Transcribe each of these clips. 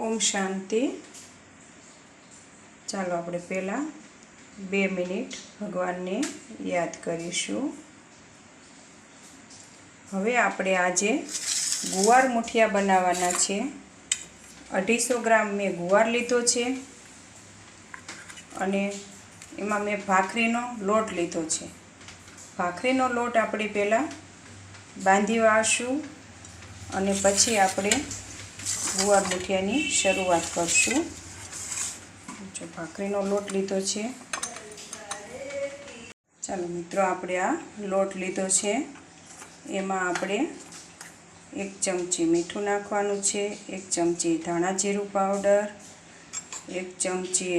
ओम शांति। चालो आपणे पहला 2 मिनिट भगवान ने याद करीशुं। हवे आपणे आजे गुवार मुठिया बनाववाना छे। 250 ग्राम में गुवार लीधो छे अने एमां मैं भाखरीनो लोट लीधो छे। भाखरीनो लोट आपणे पहला बांधी वाळशुं अने पछी आपणे गुवार मुठियानी शरूआत करशुं। जो भाखरीनो लोट लीधो छे। चालो मित्रों, आपणे आ लोट लीधो छे। एमां आपणे 1 चमची मीठुं नाखवानुं छे, 1 चमची धाणा जीरुं पाउडर, 1 चमची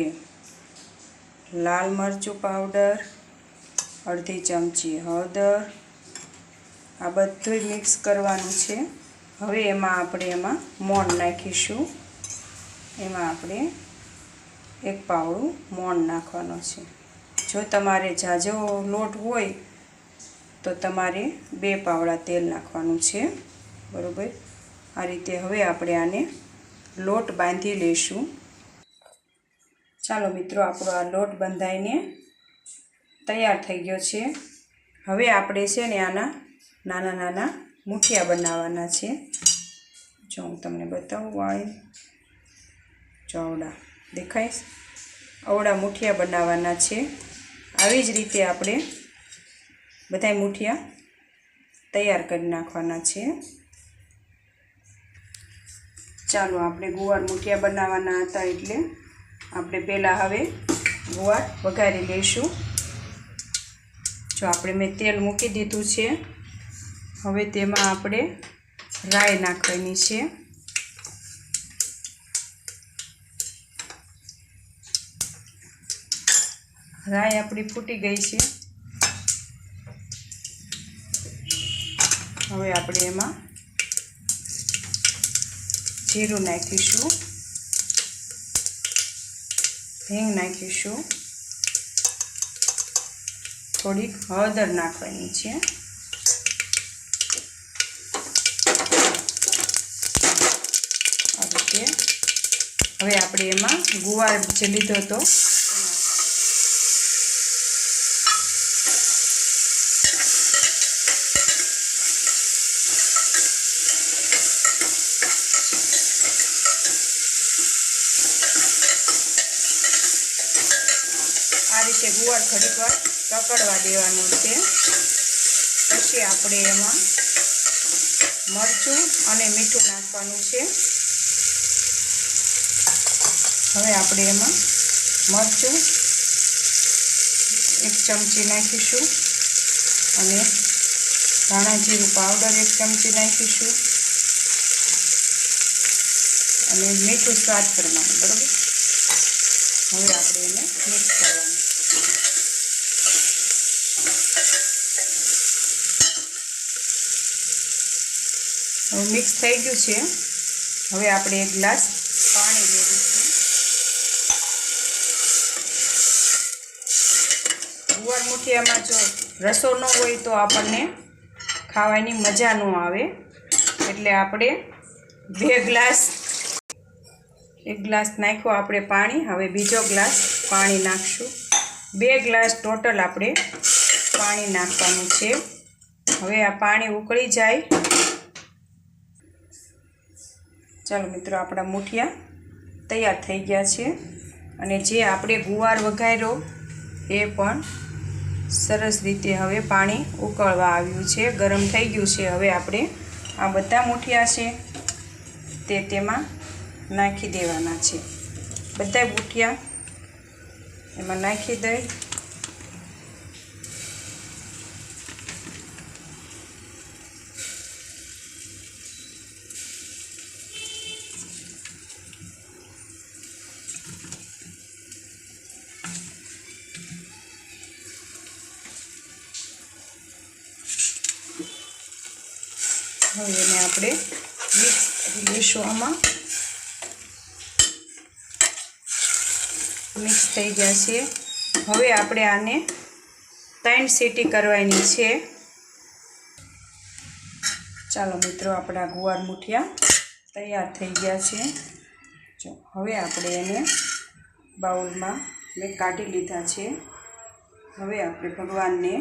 लाल मरचुं पाउडर, अर्धी चमची हळदर, आ बधुं मिक्स करवानुं छे। हवे एमां आपणे एमां मोण नाखीशुं। एमां आपणे 1 पावड़ुं मोण नाखवानुं छे। जो तमारे जाजो लोट होय तो तमारे 2 पावड़ा तेल नाखवानुं छे। बरोबर आ रीते हवे आपणे आने लोट बांधी लेशुं। चालो मित्रों, आपणो आ लोट बंधाईने तैयार थई गयो छे। हवे आपणे छे ने आना नाना नाना मुठिया बनाववाना छे। जो हूँ तमने बतावुं वाळी चौड़ा देखाय अवड़ा मुठिया बनाववाना छे। आवी ज रीते आपणे बधाय मुठिया तैयार करी नाखवाना छे। चालो आपणे गुवार मुठिया बनाववाना हता एटले आपणे पहेला हवे गुवार वघारी लईशुं। जो आपणे मैं तेल मूकी दीधुं छे। हवे तेमां आपणे राई नाखवानी छे। राई आपणी फूटी गई छे। हवे आपणे एमां जीरुं नाखीशुं, हींग नाखीशुं, थोड़ी हळदर नाखवानी छे। आ रीते हवे आपणे एमां गुवार जे लीधो तो आ रीते गुवार घड़ीक वार ककड़वा देवानो छे। पछी आपणे एमां मरचुं अने मीठुं नाखवानुं छे। हवे आपणे एमां मरचुं 1 चमची नाखीशुं अने धाणा जीरुं पाउडर 1 चमची नाखीशुं अने मीठुं स्वाद प्रमाणे। बरोबर हवे आपणे एने मिक्स करवानुं। हवे मिक्स थई गयुं छे। हवे आपणे 1 ग्लास पाणी लेवुं छे। गुवार मुठियामां जो रसो न होय तो आपणने खावानी मजा न आवे। एटले आपणे 2 ग्लास 1 ग्लास नाख्यो आपणे पाणी। हवे बीजो ग्लास पाणी नाखशुं। 2 ग्लास टोटल आपणे पाणी नाखवानुं छे। हवे आ पाणी उकળી जाय। चलो मित्रों, आपणा मुठिया तैयार थई गया छे अने जे आपणे गुवार वघार्यो ए पण सरस रीते हवे पाणी उकळवा आव्युं छे, गरम थई गयुं छे। हवे आपणे आ बधा मुठिया छे ते तेमां नाखी देवाना छे। बधा मुठिया एमां नाखी दई हवे एने आपणे मिक्स करी लईशुं। आमां मिक्स थई गया छे। हवे आपणे आने 3 सीटी करवानी छे। चालो मित्रों, आपणा गुवार मुठिया तैयार थई गया छे। જો હવે આપણે એને બાઉલમાં મેં કાઢી લીધા છે. હવે આપણે ભગવાનને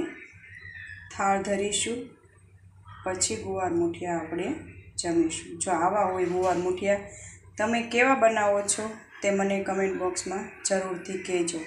થાળ ધરીશું, પછી ગુવાર મૂઠિયા આપણે જમીશું. જો આવા હોય ગુવાર મૂઠિયા, તમે કેવા બનાવો છો તે મને કમેન્ટ બોક્સમાં જરૂરથી કહેજો.